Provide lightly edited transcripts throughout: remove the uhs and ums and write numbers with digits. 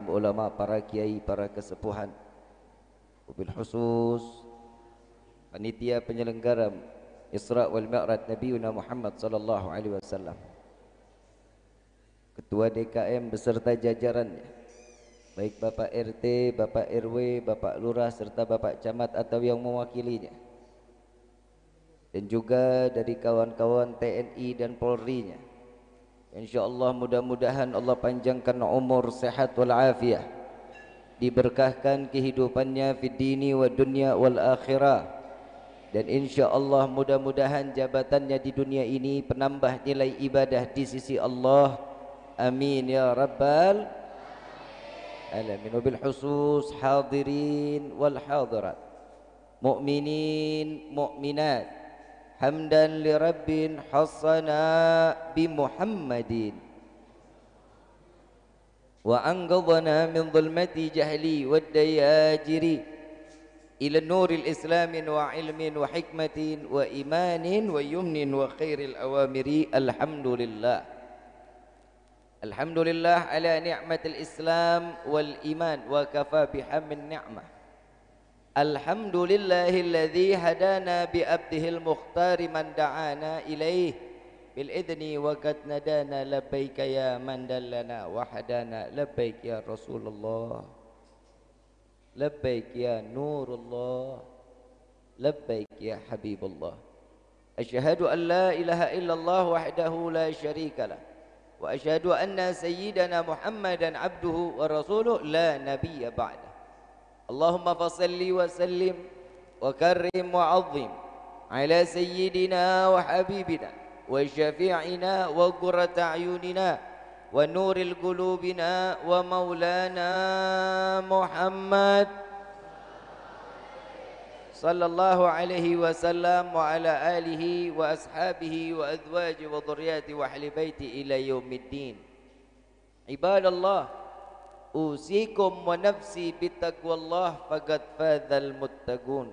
ulama, para kiai, para kesepuhan, wabil khusus panitia penyelenggara Isra wal Mi'raj Nabi Muhammad sallallahu alaihi wasallam, ketua DKM beserta jajarannya, baik Bapak RT, Bapak RW, Bapak Lurah serta Bapak Camat atau yang mewakilinya, dan juga dari kawan-kawan TNI dan Polri-nya. InsyaAllah mudah-mudahan Allah panjangkan umur, sehat wal afiah, diberkahkan kehidupannya fid dini wa dunya wal akhirah, dan insyaallah mudah-mudahan jabatannya di dunia ini penambah nilai ibadah di sisi Allah. Amin ya rabbal alamin. Wabil khusus hadirin wal hadirat, mu'minin mu'minat, hamdan li rabbin hassana bi Muhammadin wa anqadhana min dhulmati jahli wad dayajiri ila nuril islamin wa ilmin wa hikmatin wa imanin wa yumnin wa khairil awamiri. Alhamdulillah, alhamdulillah ala ni'matil islam wal iman wa kafa bihammin ni'mah. Alhamdulillahilladzi hadana bi abdihil mukhtari man da'ana ilaih bil idni wa qad nadana labbaika ya man dallana wa hadana labbaik ya Rasulullah, labbaik ya Nurullah, labbaik ya Habibullah. Asyhadu an la ilaha illallah wahdahu la syarika lah, wa asyhadu anna sayyidana Muhammadan abduhu wa rasuluh la nabiyya ba'dah. Allahumma fasalli wa sallim wa karrim wa azim ala sayyidina wa habibina wa syafi'ina wa qurrata a'yunina wa nuril qulubina wa maulana Muhammad sallallahu alaihi wasallam wa ala alihi wa ashabihi wa azwaji wa dhurriyyati wa ahli baiti ila yaumiddin. Ibadallah, usikum wa nafsi bittaqwallah faqad fadzal muttaqun.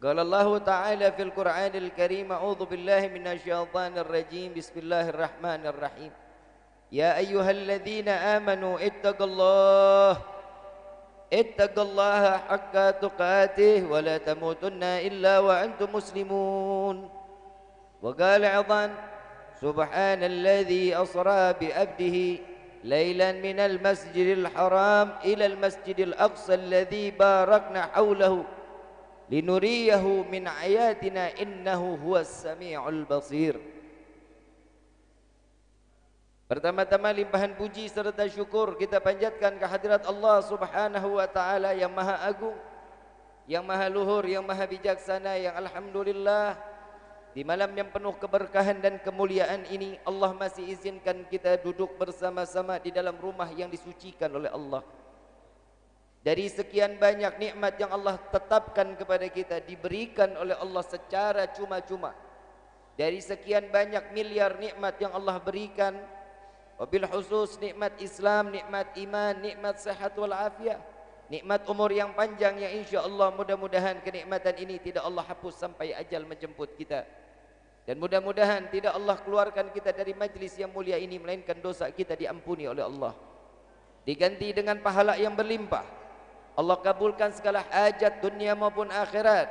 Qala Allah Ta'ala fil Qur'anil Karim, a'udzu billahi minasyaitonir rajim, bismillahirrahmanirrahim. Ya ayyuhalladzina amanu ittaqullaha haqqa tuqatih wa la tamutunna illa wa antum muslimun. Wa qala 'idhan subhanalladzi asra bi 'abdihi ليلا من المسجد الحرام إلى المسجد الأقصى الذي باركنا حوله لنريه من آياتنا إنه هو السميع البصير. Pertama-tama limpahan puji serta syukur kita panjatkan kehadirat Allah Subhanahu wa taala yang Maha Agung, yang Maha Luhur, yang Maha Bijaksana, yang alhamdulillah di malam yang penuh keberkahan dan kemuliaan ini Allah masih izinkan kita duduk bersama-sama di dalam rumah yang disucikan oleh Allah. Dari sekian banyak nikmat yang Allah tetapkan kepada kita, diberikan oleh Allah secara cuma-cuma. Dari sekian banyak miliar nikmat yang Allah berikan, wabil khusus nikmat Islam, nikmat iman, nikmat sehat wal afiat, nikmat umur yang panjang yang insyaallah mudah-mudahan kenikmatan ini tidak Allah hapus sampai ajal menjemput kita. Dan mudah-mudahan tidak Allah keluarkan kita dari majlis yang mulia ini, melainkan dosa kita diampuni oleh Allah, diganti dengan pahala yang berlimpah. Allah kabulkan segala hajat dunia maupun akhirat.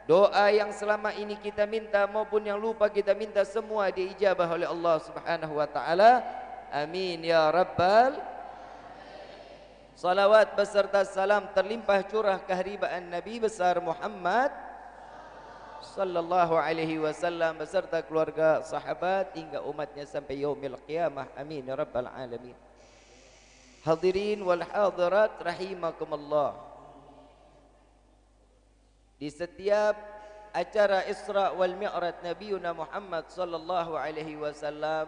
Doa yang selama ini kita minta maupun yang lupa kita minta, semua diijabah oleh Allah Subhanahu wa taala. Amin ya rabbal. Salawat beserta salam terlimpah curah keharibaan Nabi besar Muhammad sallallahu alaihi wasallam beserta keluarga, sahabat hingga umatnya sampai yaumil qiyamah. Amin ya rabbal alamin. Hadirin wal hadirat rahimakumullah. Di setiap acara Isra wal Mi'raj Nabi Muhammad sallallahu alaihi wasallam,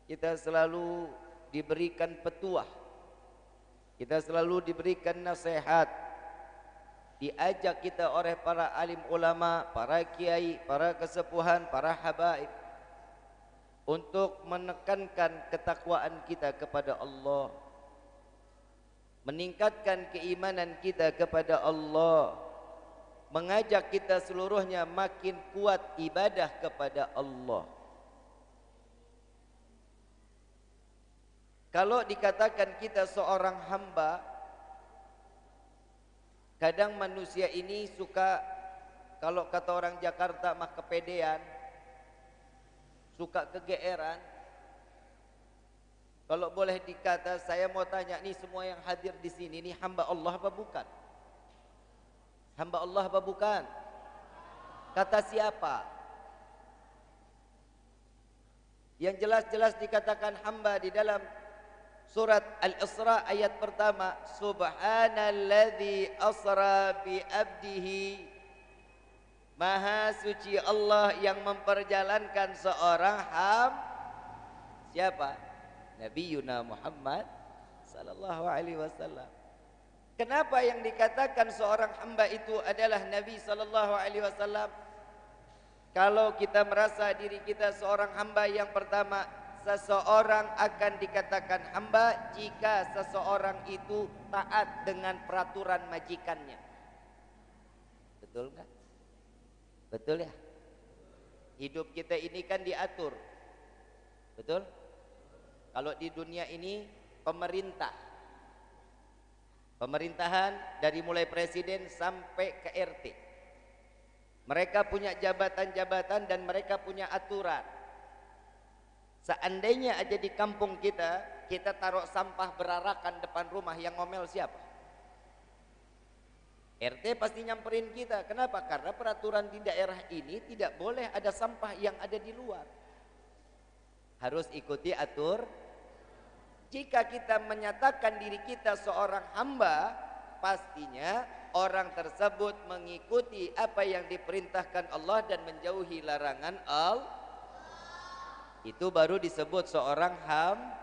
kita selalu diberikan petuah, kita selalu diberikan nasihat, diajak kita oleh para alim ulama, para kiai, para kesepuhan, para habaib untuk menekankan ketakwaan kita kepada Allah, meningkatkan keimanan kita kepada Allah, mengajak kita seluruhnya makin kuat ibadah kepada Allah. Kalau dikatakan kita seorang hamba, kadang manusia ini suka, kalau kata orang Jakarta mah kepedean, suka kegeeran. Kalau boleh dikata, saya mau tanya nih semua yang hadir di sini, nih hamba Allah apa bukan? Hamba Allah apa bukan? Kata siapa? Yang jelas-jelas dikatakan hamba di dalam surat Al-Isra ayat pertama, Subhanalladzi asra bi abdihi. Maha suci Allah yang memperjalankan seorang siapa? Nabiuna Muhammad sallallahu alaihi wasallam. Kenapa yang dikatakan seorang hamba itu adalah Nabi sallallahu alaihi wasallam? Kalau kita merasa diri kita seorang hamba, yang pertama, seseorang akan dikatakan hamba jika seseorang itu taat dengan peraturan majikannya. Betul enggak? Betul ya? Hidup kita ini kan diatur. Betul? Kalau di dunia ini pemerintah, pemerintahan dari mulai presiden sampai ke RT, mereka punya jabatan-jabatan dan mereka punya aturan. Seandainya aja di kampung kita, kita taruh sampah berarakan depan rumah, yang ngomel siapa? RT pasti nyamperin kita. Kenapa? Karena peraturan di daerah ini tidak boleh ada sampah yang ada di luar. Harus ikuti atur. Jika kita menyatakan diri kita seorang hamba, pastinya orang tersebut mengikuti apa yang diperintahkan Allah dan menjauhi larangan Allah. Itu baru disebut seorang hamba.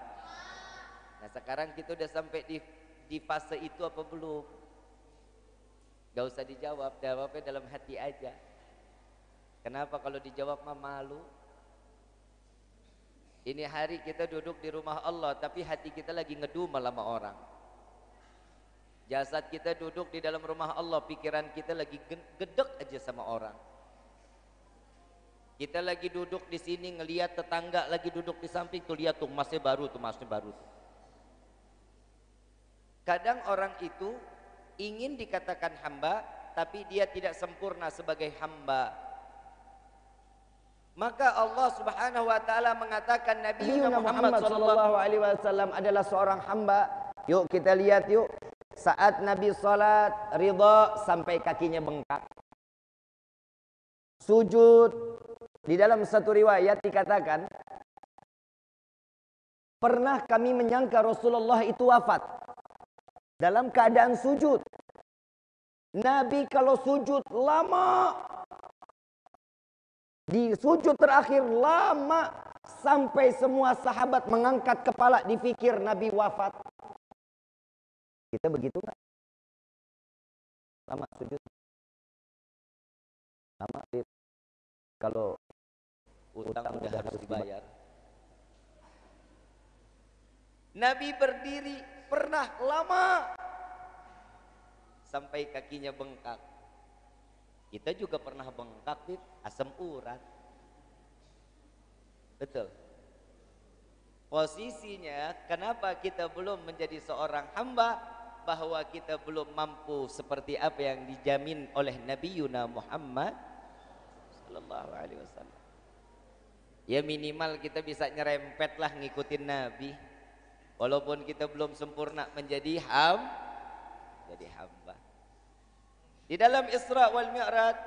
Nah, sekarang kita udah sampai di fase itu apa belum? Gak usah dijawab, jawabnya dalam hati aja. Kenapa? Kalau dijawab mah malu. Ini hari kita duduk di rumah Allah, tapi hati kita lagi ngedumel sama orang. Jasad kita duduk di dalam rumah Allah, pikiran kita lagi gedek aja sama orang. Kita lagi duduk di sini ngelihat tetangga lagi duduk di samping, tuh lihat tuh masih baru tuh, masih baru tuh. Kadang orang itu ingin dikatakan hamba, tapi dia tidak sempurna sebagai hamba. Maka Allah Subhanahu wa taala mengatakan Nabi Muhammad sallallahu alaihi wasallam adalah seorang hamba. Yuk kita lihat yuk. Saat Nabi salat ridha sampai kakinya bengkak. Sujud, di dalam satu riwayat dikatakan, pernah kami menyangka Rasulullah itu wafat dalam keadaan sujud. Nabi kalau sujud lama, di sujud terakhir lama, sampai semua sahabat mengangkat kepala dipikir Nabi wafat. Kita begitu nggak? Lama sujud, lama kalau utang udah harus dibayar. Nabi berdiri pernah lama sampai kakinya bengkak. Kita juga pernah bengkak, asam urat. Betul. Posisinya kenapa kita belum menjadi seorang hamba? Bahwa kita belum mampu seperti apa yang dijamin oleh Nabi Yuna Muhammad sallallahu alaihi wasallam. Ya minimal kita bisa nyerempet lah ngikutin Nabi. Walaupun kita belum sempurna menjadi hamba. Di dalam Isra wal Mi'raj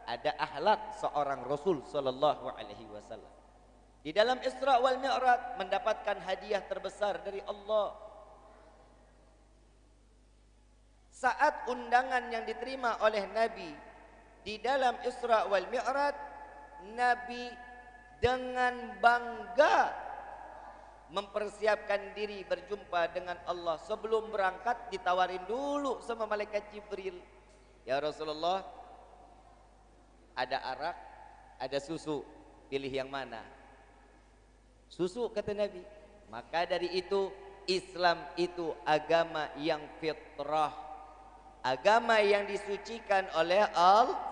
ada akhlak seorang Rasul sallallahu alaihi wasallam. Di dalam Isra wal Mi'raj mendapatkan hadiah terbesar dari Allah. Saat undangan yang diterima oleh Nabi di dalam Isra wal Mi'raj, Nabi dengan bangga mempersiapkan diri berjumpa dengan Allah. Sebelum berangkat ditawarin dulu sama malaikat Jibril, ya Rasulullah, ada arak, ada susu, pilih yang mana? Susu, kata Nabi. Maka dari itu Islam itu agama yang fitrah, agama yang disucikan oleh Allah.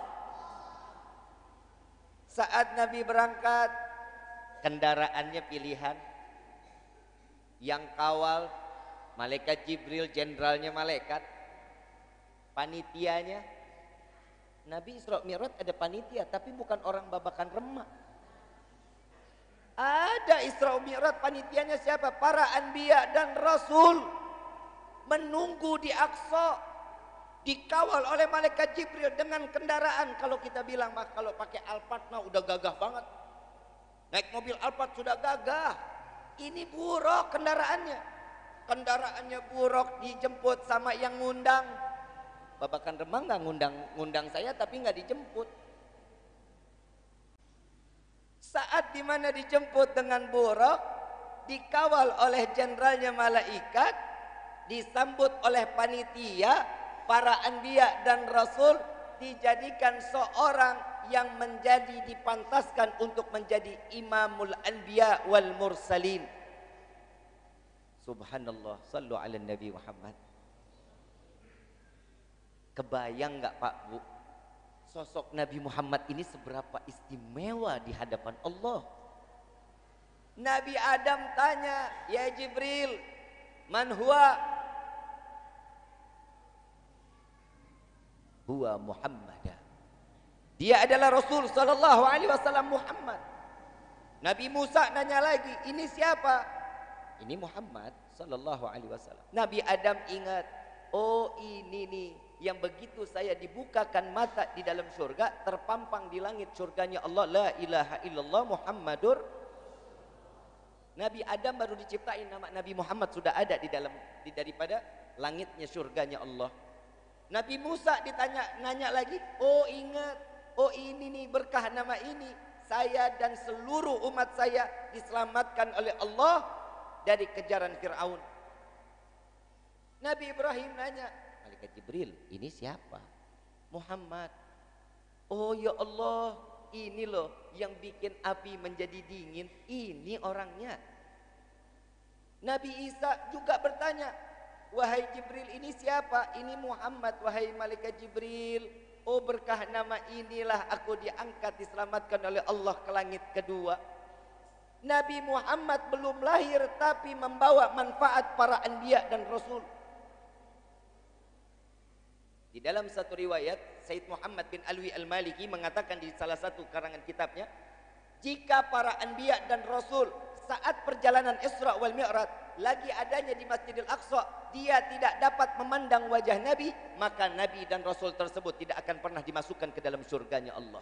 Saat Nabi berangkat, kendaraannya pilihan. Yang kawal malaikat Jibril, jenderalnya malaikat. Panitianya Nabi Isra Mi'raj ada panitia, tapi bukan orang babakan remak. Ada Isra Mi'raj, panitianya siapa? Para anbiya dan rasul menunggu di Aqsa, dikawal oleh malaikat Jibril dengan kendaraan. Kalau kita bilang mah kalau pakai Alphard mah udah gagah banget. Naik mobil Alphard sudah gagah. Ini buruk kendaraannya. Kendaraannya buruk, dijemput sama yang ngundang. Babakan Remang nggak ngundang saya, tapi nggak dijemput. Saat dimana dijemput dengan buruk, dikawal oleh jenderalnya malaikat, disambut oleh panitia, para anbiya dan rasul, dijadikan seorang yang menjadi dipantaskan untuk menjadi imamul anbiya wal mursalin. Subhanallah, sallu ala Nabi Muhammad. Kebayang nggak Pak Bu, sosok Nabi Muhammad ini seberapa istimewa di hadapan Allah. Nabi Adam tanya, ya Jibril, man huwa? Huwa Muhammad. Dia adalah Rasul sallallahu alaihi wasallam Muhammad. Nabi Musa nanya lagi, ini siapa? Ini Muhammad sallallahu alaihi wasallam. Nabi Adam ingat, oh ini nih yang begitu saya dibukakan mata di dalam surga, terpampang di langit surganya Allah, la ilaha illallah Muhammadur. Nabi Adam baru diciptain, nama Nabi Muhammad sudah ada di dalam daripada langitnya surganya Allah. Nabi Musa nanya lagi, oh ingat, oh ini nih berkah nama ini, saya dan seluruh umat saya diselamatkan oleh Allah dari kejaran Fir'aun. Nabi Ibrahim nanya, malaikat Jibril, ini siapa? Muhammad. Oh ya Allah, ini loh yang bikin api menjadi dingin, ini orangnya. Nabi Isa juga bertanya, wahai Jibril, ini siapa? Ini Muhammad, wahai malaikat Jibril. Oh berkah nama inilah aku diangkat, diselamatkan oleh Allah ke langit kedua. Nabi Muhammad belum lahir tapi membawa manfaat para anbiya dan rasul. Di dalam satu riwayat, Sayyid Muhammad bin Alwi al-Maliki mengatakan di salah satu karangan kitabnya, jika para anbiya dan rasul saat perjalanan Isra wal Mi'raj lagi adanya di Masjidil Aqsa, dia tidak dapat memandang wajah Nabi, maka Nabi dan rasul tersebut tidak akan pernah dimasukkan ke dalam surganya Allah.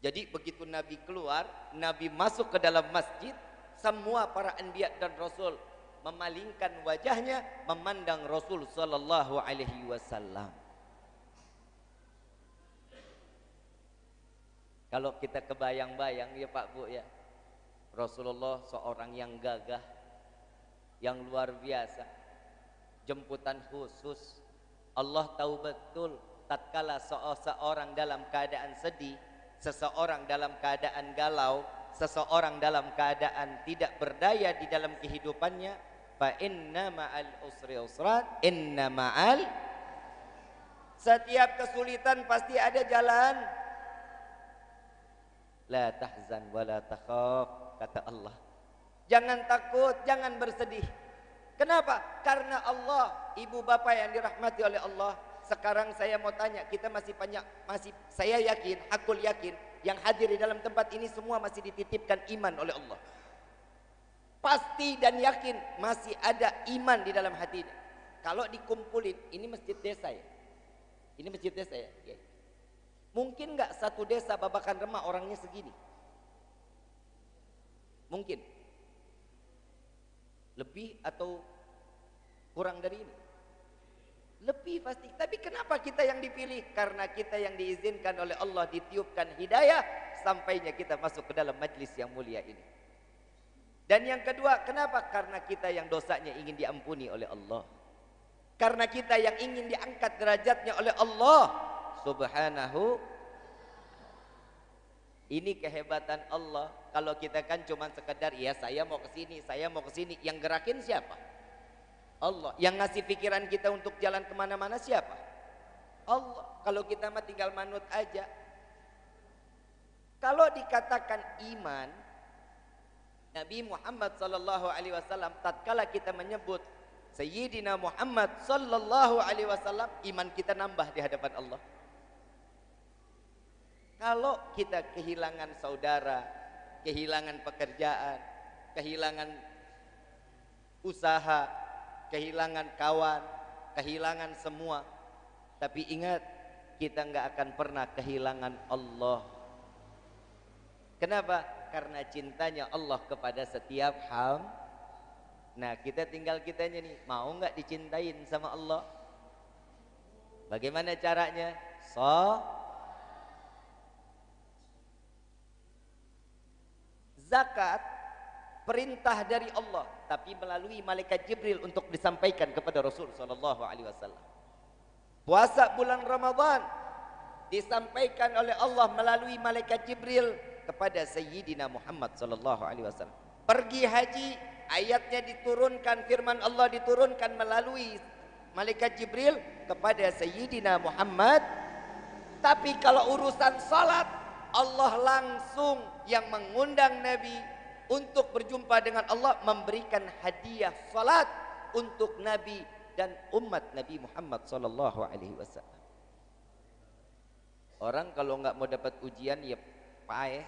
Jadi begitu Nabi keluar, Nabi masuk ke dalam masjid, semua para anbiya dan rasul memalingkan wajahnya memandang Rasul sallallahu alaihi wasallam. Kalau kita kebayang-bayang ya Pak Bu ya, Rasulullah seorang yang gagah, yang luar biasa, jemputan khusus. Allah tahu betul tatkala seseorang dalam keadaan sedih, seseorang dalam keadaan galau, seseorang dalam keadaan tidak berdaya di dalam kehidupannya, fa inna ma'al usri usran, inna ma'al, setiap kesulitan pasti ada jalan. La tahzan wa la takhaf, kata Allah. Jangan takut, jangan bersedih. Kenapa? Karena Allah, ibu bapak yang dirahmati oleh Allah. Sekarang saya mau tanya, kita masih saya yakin, hakul yakin, yang hadir di dalam tempat ini semua masih dititipkan iman oleh Allah. Pasti dan yakin masih ada iman di dalam hatinya. Kalau dikumpulin, ini masjid desa ya. Ini masjid desa ya. Mungkin nggak satu desa Babakan Remah orangnya segini? Mungkin. Lebih atau kurang dari ini? Lebih pasti. Tapi kenapa kita yang dipilih? Karena kita yang diizinkan oleh Allah, ditiupkan hidayah sampainya kita masuk ke dalam majlis yang mulia ini. Dan yang kedua, kenapa? Karena kita yang dosanya ingin diampuni oleh Allah. Karena kita yang ingin diangkat derajatnya oleh Allah Subhanahu. Ini kehebatan Allah. Kalau kita kan cuma sekedar, ya saya mau ke sini, saya mau ke sini. Yang gerakin siapa? Allah. Yang ngasih pikiran kita untuk jalan kemana-mana siapa? Allah. Kalau kita mah tinggal manut aja. Kalau dikatakan iman, Nabi Muhammad sallallahu alaihi wasallam, tatkala kita menyebut Sayyidina Muhammad sallallahu alaihi wasallam, iman kita nambah di hadapan Allah. Kalau kita kehilangan saudara, kehilangan pekerjaan, kehilangan usaha, kehilangan kawan, kehilangan semua, tapi ingat, kita nggak akan pernah kehilangan Allah. Kenapa? Karena cintanya Allah kepada setiap hamba. Nah, kita tinggal kitanya nih, mau nggak dicintain sama Allah? Bagaimana caranya? Zakat perintah dari Allah, tapi melalui malaikat Jibril untuk disampaikan kepada Rasul sallallahu alaihi wasallam. Puasa bulan Ramadan disampaikan oleh Allah melalui malaikat Jibril kepada Sayyidina Muhammad sallallahu alaihi wasallam. Pergi haji, ayatnya diturunkan, firman Allah diturunkan melalui malaikat Jibril kepada Sayyidina Muhammad. Tapi kalau urusan salat, Allah langsung yang mengundang Nabi untuk berjumpa dengan Allah, memberikan hadiah salat untuk Nabi dan umat Nabi Muhammad sallallahu alaihi wasallam. Orang kalau nggak mau dapat ujian ya payah.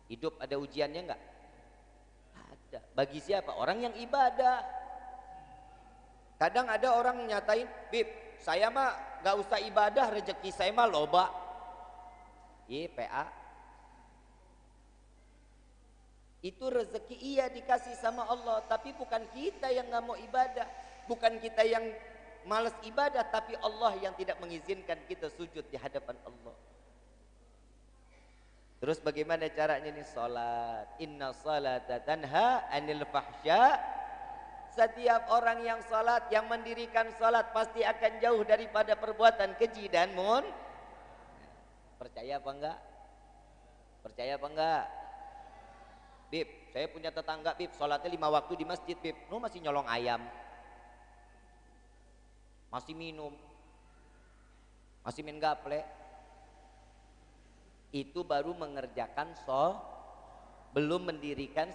Hidup ada ujiannya nggak? Ada. Bagi siapa? Orang yang ibadah. Kadang ada orang nyatain, "Bib, saya mah nggak usah ibadah, rezeki saya mah loba." PA. Itu rezeki iya dikasih sama Allah, tapi bukan kita yang nggak mau ibadah, bukan kita yang malas ibadah, tapi Allah yang tidak mengizinkan kita sujud di hadapan Allah. Terus bagaimana caranya nih? Salat. Inna salata tanha anil fahsya. Setiap orang yang salat, yang mendirikan salat, pasti akan jauh daripada perbuatan keji dan Percaya apa enggak? Percaya apa enggak? Bib, saya punya tetangga, Bib, sholatnya 5 waktu di masjid, Bib. Lu masih nyolong ayam, masih minum, masih main gaple. Itu baru mengerjakan belum mendirikan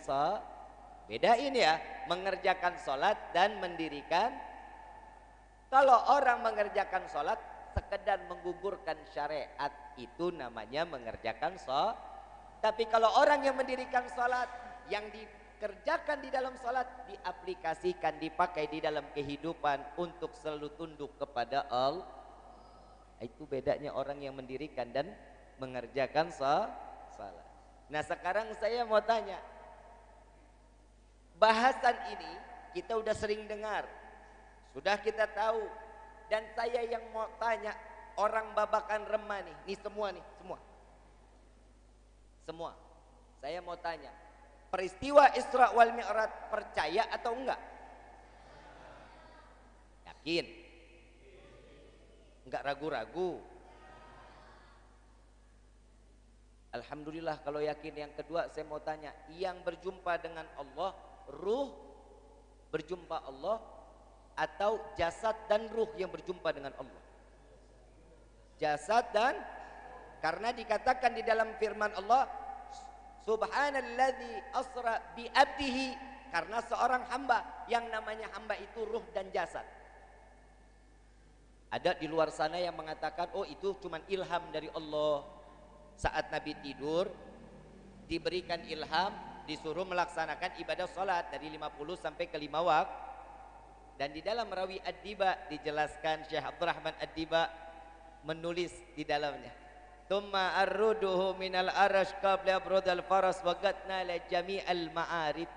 Bedain ya, mengerjakan sholat dan mendirikan. Kalau orang mengerjakan sholat sekedar menggugurkan syariat, itu namanya mengerjakan sholat. Tapi kalau orang yang mendirikan sholat, yang dikerjakan di dalam sholat diaplikasikan, dipakai di dalam kehidupan untuk selalu tunduk kepada Allah, itu bedanya orang yang mendirikan dan mengerjakan sholat. Nah, sekarang saya mau tanya, bahasan ini kita udah sering dengar, sudah kita tahu. Dan saya yang mau tanya, orang babakan remah nih semua. Saya mau tanya, peristiwa Isra wal Mi'raj percaya atau enggak? Yakin? Enggak ragu-ragu? Alhamdulillah kalau yakin. Yang kedua saya mau tanya, yang berjumpa dengan Allah, ruh berjumpa Allah, atau jasad dan ruh yang berjumpa dengan Allah? Jasad dan, karena dikatakan di dalam firman Allah, Subhanalladzi asra bi abdihi, karena seorang hamba, yang namanya hamba itu ruh dan jasad. Ada di luar sana yang mengatakan, oh itu cuma ilham dari Allah. Saat Nabi tidur diberikan ilham, disuruh melaksanakan ibadah salat dari 50 sampai ke 5 waktu. Dan di dalam Rawi Ad-Diba dijelaskan, Syekh Abdurrahman Ad-Diba menulis di dalamnya, Tumma arruduhu minal arash qabla brodal faras wagatna la jami'al ma'arib.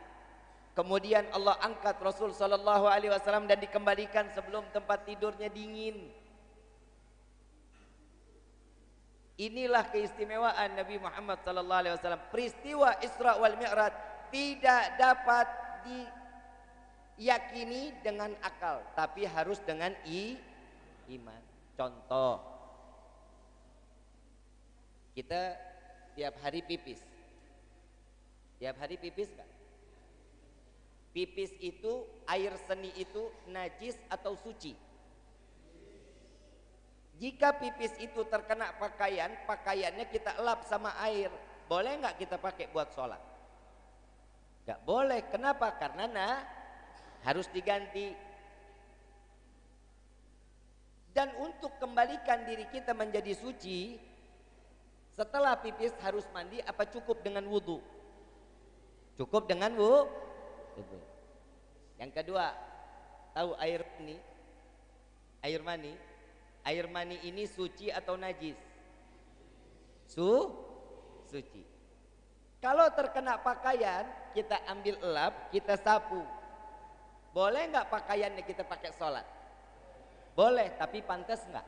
Kemudian Allah angkat Rasul sallallahu alaihi wasallam dan dikembalikan sebelum tempat tidurnya dingin. Inilah keistimewaan Nabi Muhammad sallallahu alaihi wasallam. Peristiwa Isra wal Mi'raj tidak dapat diyakini dengan akal, tapi harus dengan iman. Contoh, kita tiap hari pipis. Tiap hari pipis kan? Pipis itu, air seni itu najis atau suci? Jika pipis itu terkena pakaian, pakaiannya kita elap sama air, boleh nggak kita pakai buat sholat? Nggak boleh. Kenapa? Karena harus diganti. Dan untuk kembalikan diri kita menjadi suci, setelah pipis harus mandi apa cukup dengan wudu? Cukup dengan wudu. Yang kedua, tahu air mani? Air mani? Air mani ini suci atau najis? Suci. Kalau terkena pakaian, kita ambil elap, kita sapu. Boleh nggak pakaiannya kita pakai sholat? Boleh, tapi pantas nggak?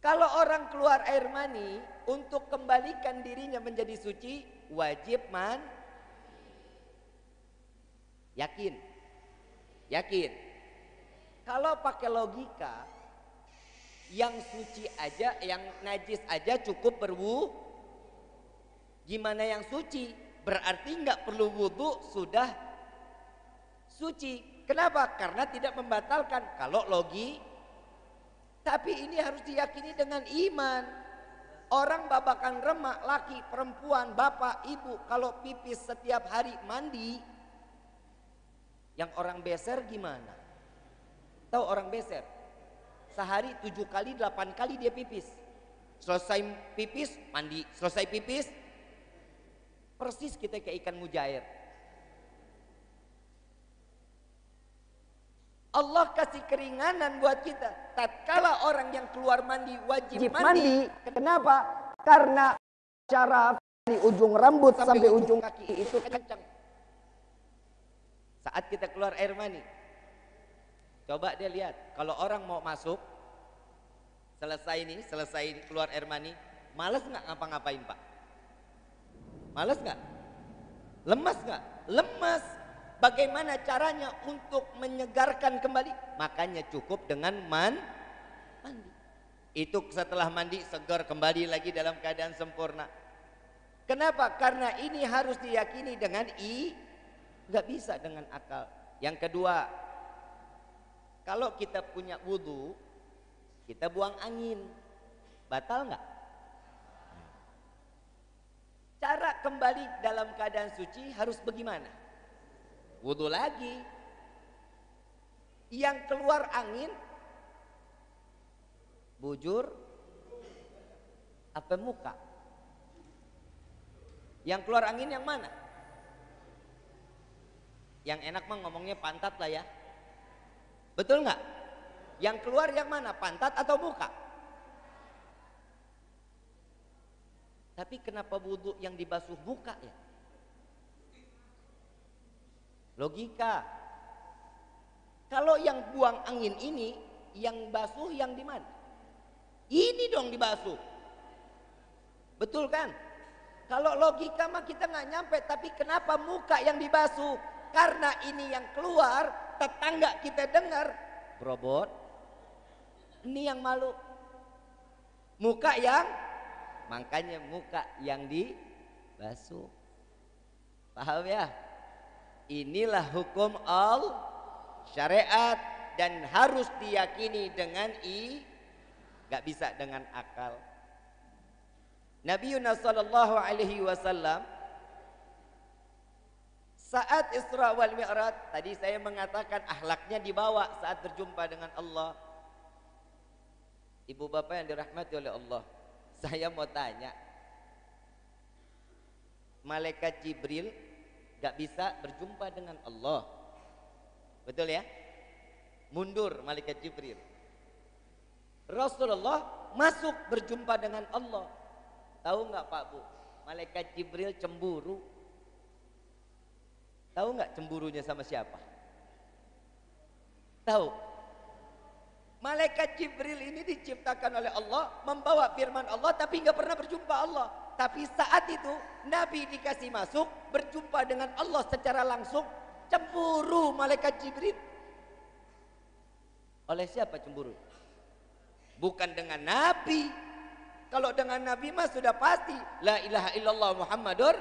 Kalau orang keluar air mani, untuk kembalikan dirinya menjadi suci, wajib yakin. Kalau pakai logika, yang suci aja, yang najis aja cukup berwudu. Gimana yang suci? Berarti nggak perlu wudu sudah suci. Kenapa? Karena tidak membatalkan. Kalau logi, tapi ini harus diyakini dengan iman. Orang babakan remak, laki, perempuan, bapak, ibu, kalau pipis setiap hari mandi, yang orang beser gimana? Tahu orang beser? Sehari 7 kali, 8 kali dia pipis. Selesai pipis, mandi. Selesai pipis, persis kita kayak ikan mujair. Allah kasih keringanan buat kita. Tatkala orang yang keluar mandi wajib mandi. Kenapa? Karena cara dari ujung rambut sampai ujung kaki itu kencang. Saat kita keluar air mani, coba dia lihat. Kalau orang mau masuk, selesai ini keluar air mani, malas nggak ngapa-ngapain Pak? Malas nggak? Lemas nggak? Lemas. Bagaimana caranya untuk menyegarkan kembali? Makanya cukup dengan mandi. Itu setelah mandi segar kembali lagi dalam keadaan sempurna. Kenapa? Karena ini harus diyakini dengan nggak bisa dengan akal. Yang kedua, kalau kita punya wudu, kita buang angin, batal nggak? Cara kembali dalam keadaan suci harus bagaimana? Wudu lagi. Yang keluar angin, bujur apa muka? Yang keluar angin yang mana? Yang enak mah ngomongnya pantat lah ya. Betul nggak? Yang keluar yang mana? Pantat atau muka? Tapi kenapa wudu yang dibasuh muka ya? Logika. Kalau yang buang angin ini, yang basuh yang di mana? Ini dong dibasuh. Betul kan? Kalau logika mah kita nggak nyampe. Tapi kenapa muka yang dibasuh? Karena ini yang keluar, tetangga kita dengar, berobot. Ini yang malu. Muka yang, makanya muka yang dibasuh. Paham ya? Inilah hukum syariat dan harus diyakini dengan gak bisa dengan akal. Nabi sallallahu alaihi wasallam saat Isra wal Mi'raj, tadi saya mengatakan akhlaknya dibawa saat berjumpa dengan Allah. Ibu bapak yang dirahmati oleh Allah, saya mau tanya, malaikat Jibril gak bisa berjumpa dengan Allah, betul ya? Mundur malaikat Jibril. Rasulullah masuk berjumpa dengan Allah. Tahu nggak Pak Bu? Malaikat Jibril cemburu. Tahu nggak cemburunya sama siapa? Tahu? Malaikat Jibril ini diciptakan oleh Allah, membawa firman Allah, tapi nggak pernah berjumpa Allah. Tapi saat itu Nabi dikasih masuk, berjumpa dengan Allah secara langsung, cemburu malaikat Jibril. Oleh siapa cemburu? Bukan dengan Nabi. Kalau dengan Nabi mah sudah pasti la ilaha illallah Muhammadur.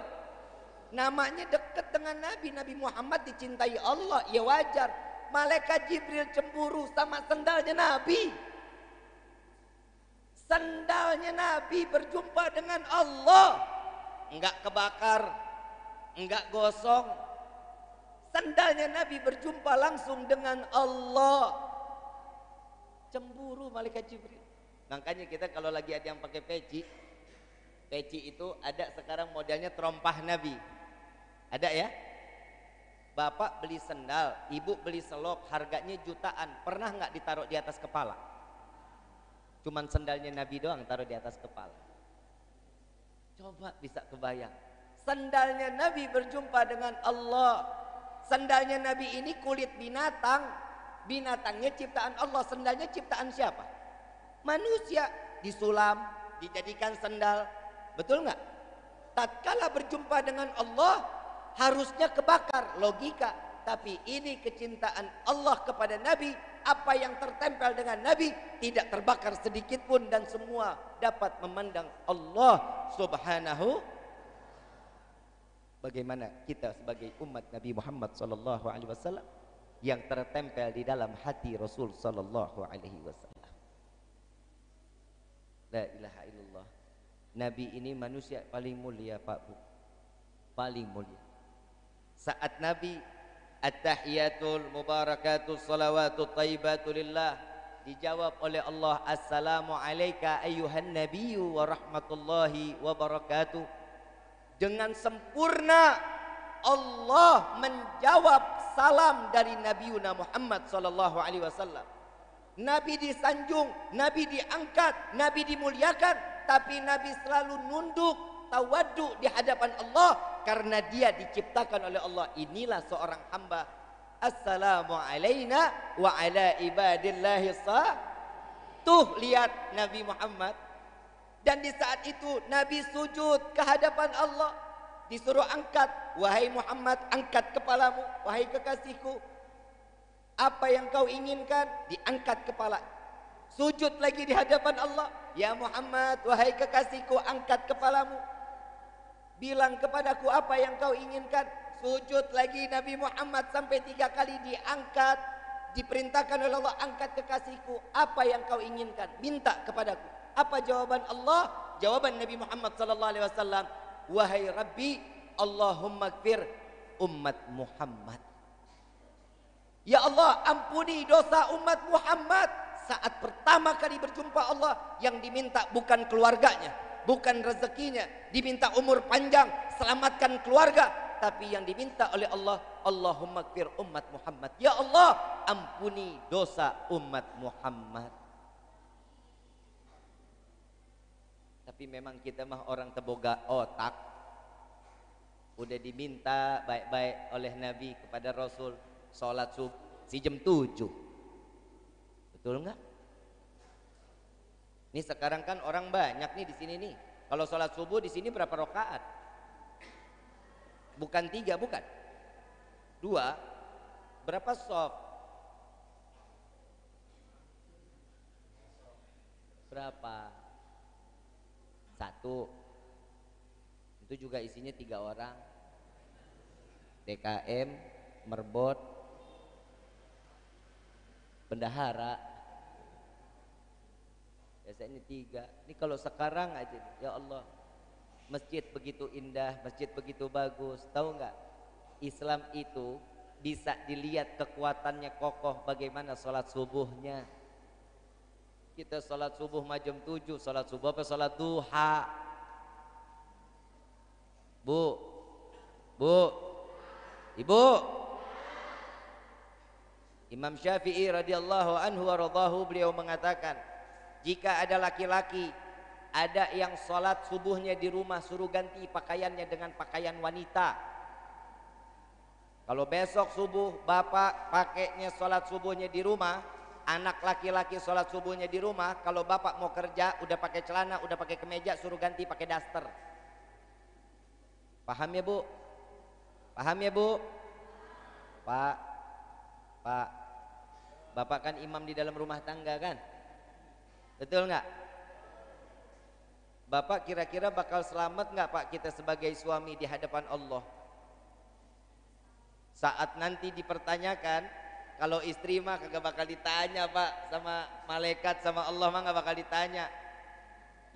Namanya dekat dengan Nabi. Nabi Muhammad dicintai Allah, ya wajar. Malaikat Jibril cemburu sama sendalnya Nabi. Sendalnya Nabi berjumpa dengan Allah. enggak kebakar, enggak gosong. Sandalnya Nabi berjumpa langsung dengan Allah. Cemburu malaikat Jibril. Makanya kita kalau lagi ada yang pakai peci, peci itu ada sekarang modelnya terompah Nabi. Ada ya? Bapak beli sendal, ibu beli selop, harganya jutaan. Pernah nggak ditaruh di atas kepala? Cuman sendalnya Nabi doang taruh di atas kepala. Coba bisa kebayang. Sandalnya Nabi berjumpa dengan Allah. Sandalnya Nabi ini kulit binatang. Binatangnya ciptaan Allah. Sandalnya ciptaan siapa? Manusia. Disulam, dijadikan sandal. Betul nggak? Tatkala berjumpa dengan Allah, harusnya kebakar, logika. Tapi ini kecintaan Allah kepada Nabi. Apa yang tertempel dengan Nabi tidak terbakar sedikit pun, dan semua dapat memandang Allah Subhanahu. Bagaimana kita sebagai umat Nabi Muhammad SAW yang tertempel di dalam hati Rasul SAW. La ilaha illallah. Nabi ini manusia paling mulia, Pak Bu. Paling mulia. Saat Nabi at-tahiyatul mubarakatul salawatut thayyibatu lillah dijawab oleh Allah, assalamu alayka ayyuhan nabiyyu wa rahmatullahi wa barakatuh. Dengan sempurna Allah menjawab salam dari Nabi Muhammad sallallahu alaihi wasallam. Nabi disanjung, Nabi diangkat, Nabi dimuliakan, tapi Nabi selalu nunduk, tawaddu di hadapan Allah karena dia diciptakan oleh Allah. Inilah seorang hamba. Assalamu alayna wa ala ibadillahi Tuh lihat Nabi Muhammad. Dan di saat itu Nabi sujud ke hadapan Allah. Disuruh angkat, wahai Muhammad, angkat kepalamu, wahai kekasihku. Apa yang kau inginkan, diangkat kepala. Sujud lagi di hadapan Allah. Ya Muhammad, wahai kekasihku, angkat kepalamu. Bilang kepadaku apa yang kau inginkan. Sujud lagi Nabi Muhammad sampai 3 kali diangkat. Diperintahkan oleh Allah, angkat kekasihku. Apa yang kau inginkan, minta kepadaku. Apa jawaban Allah? Jawaban Nabi Muhammad SAW, wahai Rabbi, Allahumma gfir umat Muhammad. Ya Allah, ampuni dosa umat Muhammad. Saat pertama kali berjumpa Allah, yang diminta bukan keluarganya, bukan rezekinya, diminta umur panjang, selamatkan keluarga, tapi yang diminta oleh Allah, Allahumma gfir umat Muhammad. Ya Allah, ampuni dosa umat Muhammad. Tapi memang kita mah orang teboga otak. Udah diminta baik-baik oleh Nabi kepada Rasul, sholat subuh si jam 7. Betul nggak? Ini sekarang kan orang banyak nih di sini nih. Kalau sholat subuh di sini berapa rakaat? Bukan 3, bukan 2. Berapa shaf? Berapa? 1. Itu juga isinya 3 orang. DKM, merbot, bendahara. Biasanya 3. Ini kalau sekarang aja, ya Allah, masjid begitu indah, masjid begitu bagus. Tahu nggak? Islam itu bisa dilihat kekuatannya kokoh bagaimana sholat subuhnya. Kita sholat subuh jam 7, sholat subuh apa sholat duha? Bu, ibu. Imam Syafi'i radhiyallahu anhu wa radhahu, beliau mengatakan, jika ada laki-laki ada yang sholat subuhnya di rumah, suruh ganti pakaiannya dengan pakaian wanita. Kalau besok subuh bapak pakainya sholat subuhnya di rumah, anak laki-laki sholat subuhnya di rumah, kalau bapak mau kerja udah pakai celana, udah pakai kemeja, suruh ganti pakai daster. Paham ya Bu? Paham ya Bu? Pak, bapak kan imam di dalam rumah tangga kan? Betul nggak? Bapak kira-kira bakal selamat nggak Pak kita sebagai suami di hadapan Allah? Saat nanti dipertanyakan, kalau istri mah kagak bakal ditanya Pak, sama malaikat sama Allah mah nggak bakal ditanya.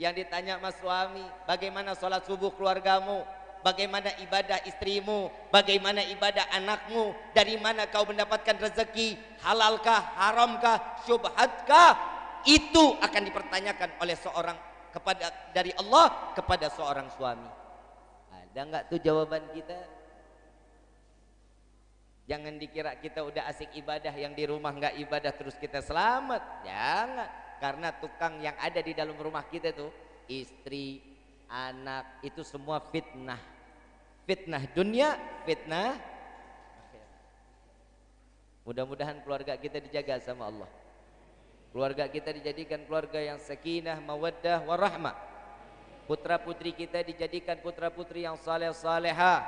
Yang ditanya mas suami, bagaimana sholat subuh keluargamu? Bagaimana ibadah istrimu? Bagaimana ibadah anakmu? Dari mana kau mendapatkan rezeki? Halalkah? Haramkah? Syubhatkah? Itu akan dipertanyakan oleh seorang dari Allah kepada seorang suami. Ada nggak tuh jawaban kita? Jangan dikira kita udah asik ibadah, yang di rumah nggak ibadah terus kita selamat. Jangan, karena tukang yang ada di dalam rumah kita tuh istri, anak, itu semua fitnah. Fitnah dunia, fitnah akhirat. Mudah-mudahan keluarga kita dijaga sama Allah. Keluarga kita dijadikan keluarga yang sakinah, mawaddah, warahmah. Putra putri kita dijadikan putra putri yang saleh salehah,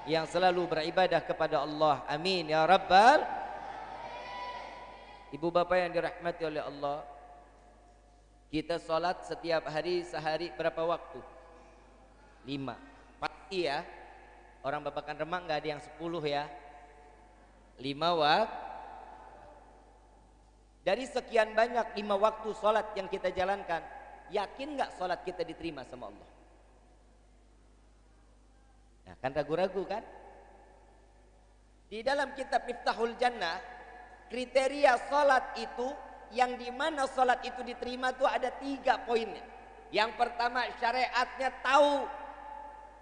yang selalu beribadah kepada Allah. Amin ya rabbal. Ibu bapak yang dirahmati oleh Allah, kita sholat setiap hari sehari berapa waktu? 5. Pasti ya. Orang Babakan Remang nggak ada yang 10 ya. 5 waktu. Dari sekian banyak 5 waktu sholat yang kita jalankan, yakin nggak sholat kita diterima sama Allah? Nah, kan ragu-ragu kan? Di dalam kitab Miftahul Jannah, kriteria sholat itu, yang dimana sholat itu diterima itu ada 3 poinnya. Yang pertama, syariatnya tahu,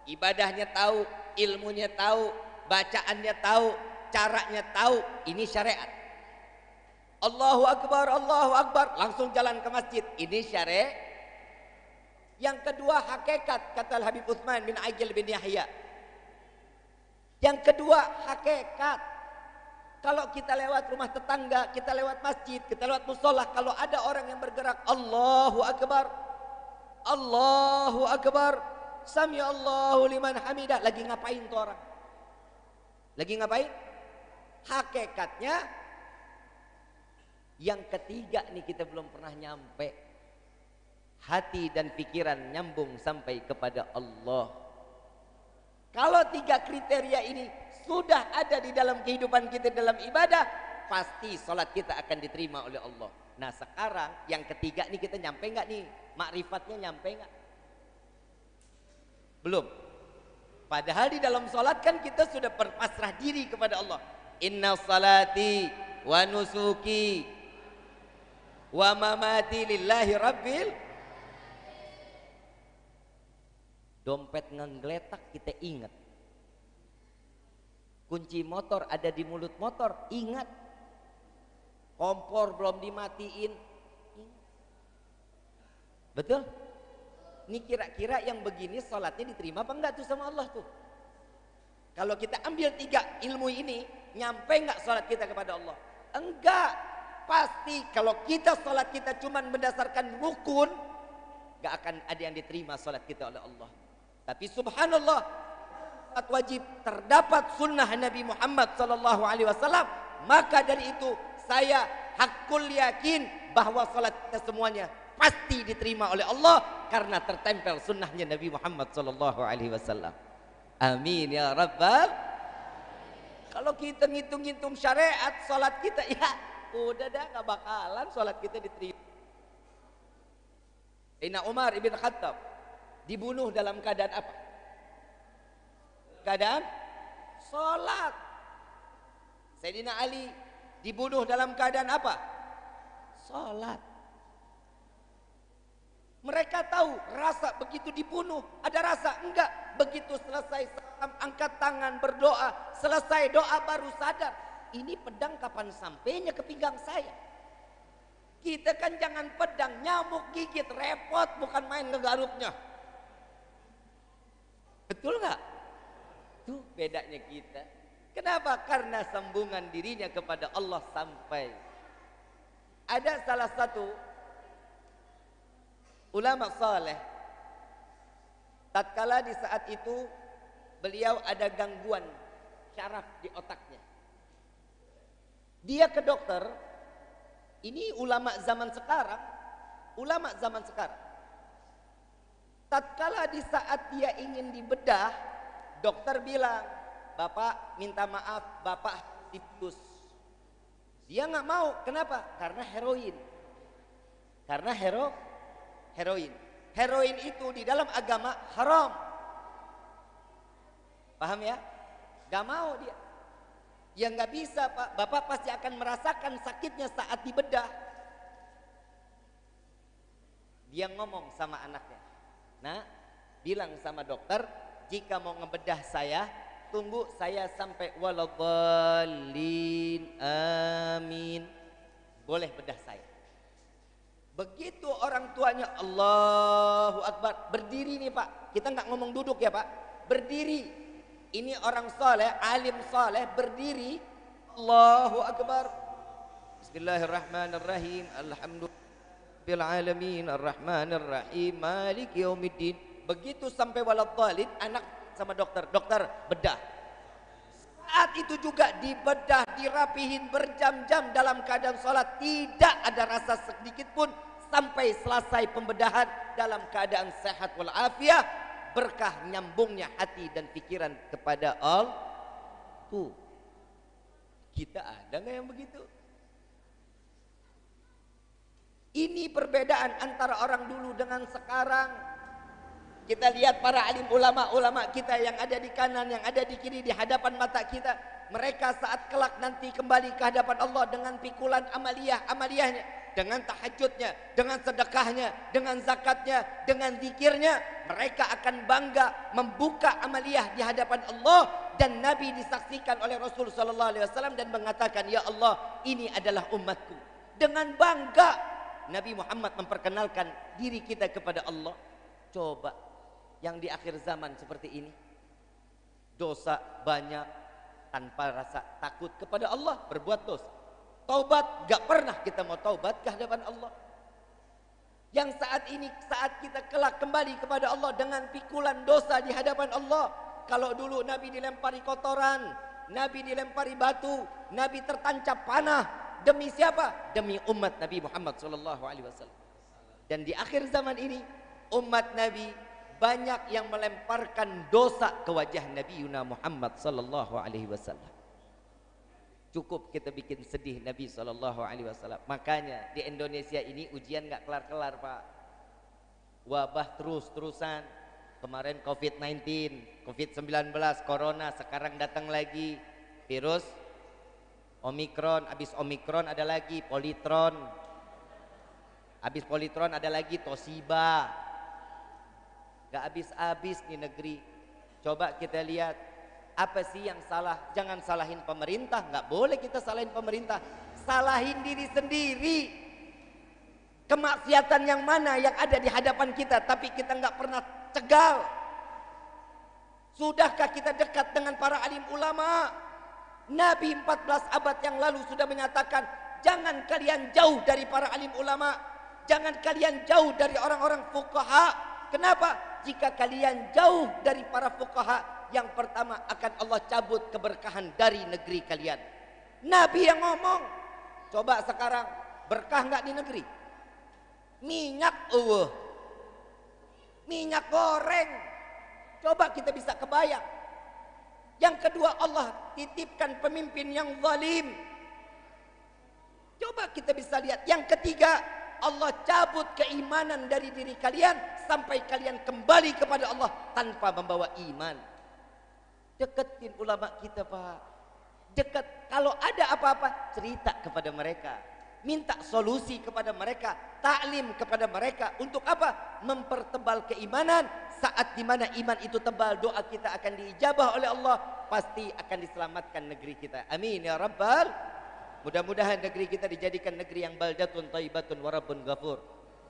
ibadahnya tahu, ilmunya tahu, bacaannya tahu, caranya tahu. Ini syariat. Allahu Akbar, langsung jalan ke masjid. Ini syariat. Yang kedua, hakikat, kata Habib Utsman bin Ajil bin Yahya. Yang kedua, hakikat. Kalau kita lewat rumah tetangga, kita lewat masjid, kita lewat musola, kalau ada orang yang bergerak Allahu Akbar, Sami Allahu liman hamidah, lagi ngapain tuh orang? Lagi ngapain? Hakikatnya yang ketiga nih kita belum pernah nyampe. Hati dan pikiran nyambung sampai kepada Allah. Kalau 3 kriteria ini sudah ada di dalam kehidupan kita dalam ibadah, pasti sholat kita akan diterima oleh Allah. Nah sekarang yang ketiga nih kita nyampe nggak nih? Makrifatnya nyampe nggak? Belum. Padahal di dalam sholat kan kita sudah berpasrah diri kepada Allah. Inna salati wa nusuki wa mamati lillahi rabbil. Dompet ngenggeletak kita ingat. Kunci motor ada di mulut motor, ingat. Kompor belum dimatiin, ingat. Betul? Ini kira-kira yang begini sholatnya diterima apa enggak tuh sama Allah tuh? Kalau kita ambil 3 ilmu ini, nyampe enggak sholat kita kepada Allah? Enggak. Pasti kalau kita sholat kita cuma berdasarkan rukun, enggak akan ada yang diterima sholat kita oleh Allah. Tapi subhanallah, sholat wajib terdapat sunnah Nabi Muhammad SAW, maka dari itu saya hakul yakin bahwa sholat kita semuanya pasti diterima oleh Allah karena tertempel sunnahnya Nabi Muhammad SAW. Amin ya rabbal. Kalau kita ngitung-ngitung syariat sholat kita, ya udah dah gak bakalan sholat kita diterima. Sayyidina Umar ibn Khattab dibunuh dalam keadaan apa? Keadaan sholat. Sayyidina Ali dibunuh dalam keadaan apa? Sholat. Mereka tahu rasa begitu dibunuh, ada rasa enggak. Begitu selesai salam, angkat tangan, berdoa, selesai doa baru sadar, ini pedang kapan sampainya ke pinggang saya. Kita kan jangan pedang, nyamuk gigit, repot, bukan main ngegaruknya. Betul nggak? Tuh bedanya kita. Kenapa? Karena sambungan dirinya kepada Allah sampai. Ada salah satu ulama saleh, tatkala di saat itu beliau ada gangguan syaraf di otaknya. Dia ke dokter. Ini ulama zaman sekarang. Tatkala di saat dia ingin dibedah, dokter bilang, "Bapak minta maaf, Bapak tifus." Dia nggak mau. Kenapa? Karena heroin. Heroin itu di dalam agama haram. Paham ya? Gak mau dia. Ya nggak bisa Pak. Bapak pasti akan merasakan sakitnya saat dibedah. Dia ngomong sama anaknya, nah bilang sama dokter, jika mau ngebedah saya, tunggu saya sampai waladhdallin amin, boleh bedah saya. Begitu orang tuanya Allahu Akbar, berdiri nih Pak, kita nggak ngomong duduk ya Pak, berdiri. Ini orang saleh, alim saleh, berdiri, Allahu Akbar, Bismillahirrahmanirrahim, Alhamdulillahirabbil alamin, arrahmanir rahim, maliki yaumiddin. Begitu sampai waladhdallin, anak sama dokter, dokter bedah. Saat itu juga dibedah, dirapihin berjam-jam dalam keadaan sholat, tidak ada rasa sedikit pun sampai selesai pembedahan dalam keadaan sehat walafiat, berkah nyambungnya hati dan pikiran kepada Allah. Tuh, kita ada nggak yang begitu? Ini perbedaan antara orang dulu dengan sekarang. Kita lihat para alim ulama kita yang ada di kanan, yang ada di kiri, di hadapan mata kita. Mereka saat kelak nanti kembali ke hadapan Allah dengan pikulan amaliyahnya, dengan tahajudnya, dengan sedekahnya, dengan zakatnya, dengan zikirnya. Mereka akan bangga membuka amaliyah di hadapan Allah. Dan Nabi disaksikan oleh Rasul sallallahu alaihi wasallam dan mengatakan, ya Allah, ini adalah umatku. Dengan bangga Nabi Muhammad memperkenalkan diri kita kepada Allah. Coba yang di akhir zaman seperti ini, dosa banyak tanpa rasa takut kepada Allah, berbuat dosa. Taubat, gak pernah kita mau taubat ke hadapan Allah. Yang saat ini, saat kita kelak kembali kepada Allah dengan pikulan dosa di hadapan Allah. Kalau dulu Nabi dilempari kotoran, Nabi dilempari batu, Nabi tertancap panah. Demi siapa? Demi umat Nabi Muhammad SAW. Dan di akhir zaman ini, umat Nabi banyak yang melemparkan dosa ke wajah Nabi Muhammad sallallahu alaihi wasallam. Cukup kita bikin sedih Nabi sallallahu alaihi wasallam. Makanya di Indonesia ini ujian nggak kelar-kelar Pak. Wabah terus-terusan. Kemarin COVID-19, COVID-19, Corona, sekarang datang lagi virus Omikron, habis Omikron ada lagi Politron. Habis Politron ada lagi Toshiba. Gak habis-habis di negeri. Coba kita lihat, apa sih yang salah? Jangan salahin pemerintah, gak boleh kita salahin pemerintah. Salahin diri sendiri. Kemaksiatan yang mana yang ada di hadapan kita, tapi kita gak pernah cegal. Sudahkah kita dekat dengan para alim ulama? Nabi 14 abad yang lalu sudah menyatakan, jangan kalian jauh dari para alim ulama. Jangan kalian jauh dari orang-orang fuqaha. Kenapa? Jika kalian jauh dari para fuqaha, yang pertama akan Allah cabut keberkahan dari negeri kalian. Nabi yang ngomong. Coba sekarang, berkah nggak di negeri? Minyak minyak goreng. Coba kita bisa kebayang. Yang kedua, Allah titipkan pemimpin yang zalim. Coba kita bisa lihat. Yang ketiga, Allah cabut keimanan dari diri kalian sampai kalian kembali kepada Allah tanpa membawa iman. Deketin ulama kita Pak. Dekat, kalau ada apa-apa cerita kepada mereka. Minta solusi kepada mereka, taklim kepada mereka. Untuk apa? Mempertebal keimanan. Saat dimana iman itu tebal, doa kita akan diijabah oleh Allah. Pasti akan diselamatkan negeri kita. Amin ya Rabbal. Mudah-mudahan negeri kita dijadikan negeri yang baldatun thayyibatun wa rabbun ghafur.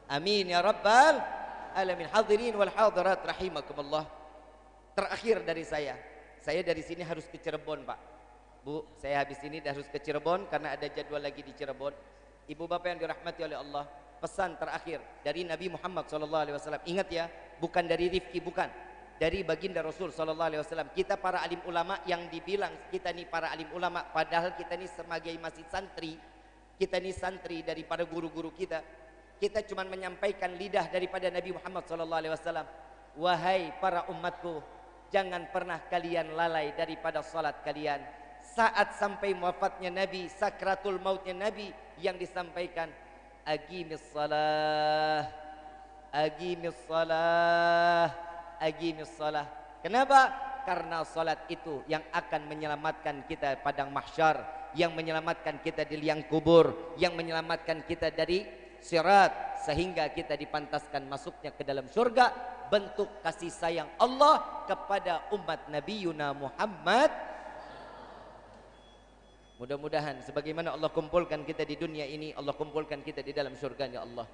Amin ya Rabbal alamin. Hadirin wal hadirat rahimakumullah. Terakhir dari saya dari sini harus ke Cirebon Pak. Bu, saya habis ini harus ke Cirebon karena ada jadwal lagi di Cirebon. Ibu bapak yang dirahmati oleh Allah, pesan terakhir dari Nabi Muhammad SAW. Ingat ya, bukan dari Rifki, bukan. Dari baginda Rasul SAW. Kita para alim ulama yang dibilang kita nih para alim ulama, padahal kita nih sebagai masih santri, kita nih santri daripada guru-guru kita. Kita cuma menyampaikan lidah daripada Nabi Muhammad SAW. Wahai para umatku, jangan pernah kalian lalai daripada salat kalian. Saat sampai wafatnya Nabi, sakratul mautnya Nabi, yang disampaikan aqimis salah aqimis salah, aqimis salah. Kenapa? Karena salat itu yang akan menyelamatkan kita padang mahsyar, yang menyelamatkan kita di liang kubur, yang menyelamatkan kita dari sirat, sehingga kita dipantaskan masuknya ke dalam surga. Bentuk kasih sayang Allah kepada umat Nabi Yuna Muhammad. Mudah-mudahan sebagaimana Allah kumpulkan kita di dunia ini, Allah kumpulkan kita di dalam surganya Allah.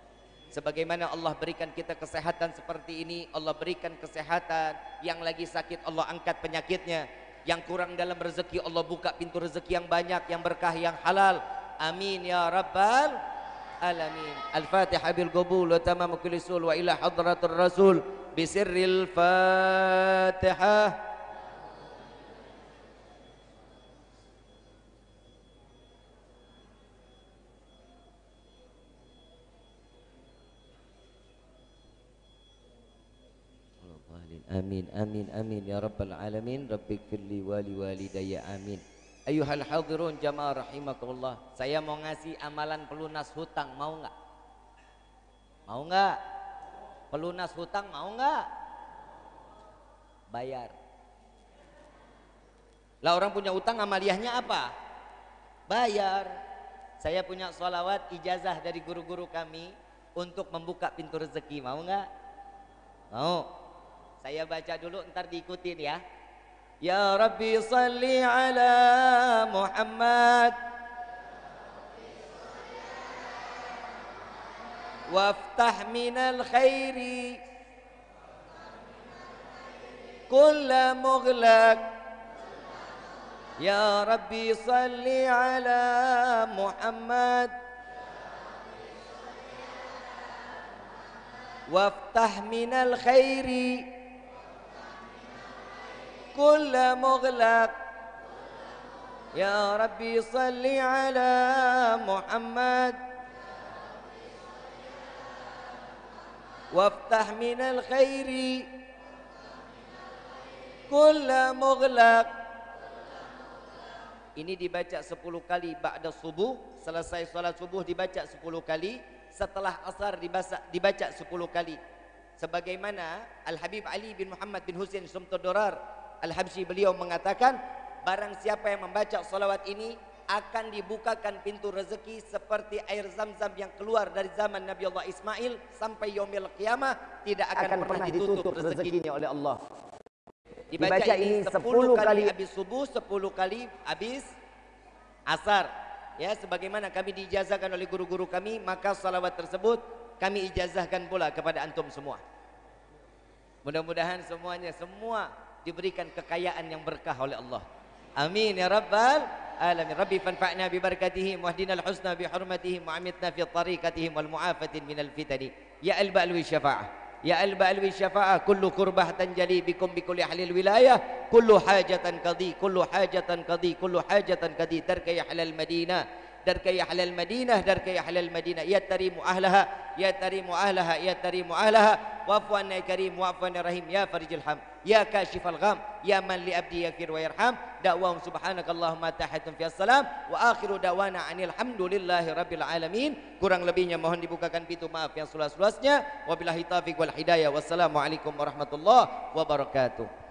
Sebagaimana Allah berikan kita kesehatan seperti ini, Allah berikan kesehatan. Yang lagi sakit Allah angkat penyakitnya. Yang kurang dalam rezeki Allah buka pintu rezeki yang banyak, yang berkah, yang halal. Amin ya rabbal alamin. Al-Fatihah bil qabul wa tamam kulli sul wa ila hadratur rasul bisirril Fatihah. Amin amin amin ya rabbal alamin. Rabbighfirli wali walidayya amin. Ayyuhal hadirun jamaah rahimakumullah. Saya mau ngasih amalan pelunas hutang, mau enggak? Mau enggak? Pelunas hutang mau enggak? Bayar. Lah orang punya utang amaliyahnya apa? Bayar. Saya punya sholawat ijazah dari guru-guru kami untuk membuka pintu rezeki, mau enggak? Mau. Saya baca dulu, ntar diikutin ya. Ya Rabbi salli ala Muhammad waftah minal khairi kulla mughlaq. Ya Rabbi salli ala Muhammad waftah minal khairi كل مغلق. يا ربي صل على محمد وافتح من الخير كل مغلق. Ini dibaca 10 kali ba'da subuh. Selesai salat subuh dibaca 10 kali. Setelah asar dibaca 10 kali. Sebagaimana Al-Habib Ali bin Muhammad bin Husain Sumtudurar Al-Habsyi, beliau mengatakan, barang siapa yang membaca salawat ini akan dibukakan pintu rezeki seperti air zam-zam yang keluar dari zaman Nabi Allah Ismail sampai yaumil qiyamah, tidak akan pernah ditutup rezekinya oleh Allah. Dibaca ini 10 kali habis subuh, 10 kali habis asar. Ya, sebagaimana kami diijazahkan oleh guru-guru kami, maka salawat tersebut kami ijazahkan pula kepada antum semua. Mudah-mudahan semuanya semua diberikan kekayaan yang berkah oleh Allah. Amin ya rabbal alamin. Rabbi fanfa'na bi barakatihim wahdinal husna bi hurmatihim wa amitna fi tariqatihim wal mu'afatin minal fitani. Ya al-ba'lwi syafa'ah, ya al-ba'lwi syafa'ah, kullu kurbah tanjali bikum bi kulli ahlil wilayah, kullu hajatan qadi, kullu hajatan qadi, kullu hajatan qadi, darka ya halal madinah, darka ya halal madinah, darka ya halal madinah, ya tarimu ahlaha, ya tarimu ahlaha, ya tarimu ahlaha, wa'fu anna ya karim, wa'fu anna rahim, ya farijil ham, ya kashifal gham, ya man li abdi yakfir wa yarham. Da'wahum subhanakallahumma tahiyyatun fi assalam wa akhiru da'wana anil hamdulillahi rabbil alamin. Kurang lebihnya mohon dibukakan pintu maaf yang seluas-luasnya. Wabillahi taufiq wal hidayah. Wassalamualaikum warahmatullahi wabarakatuh.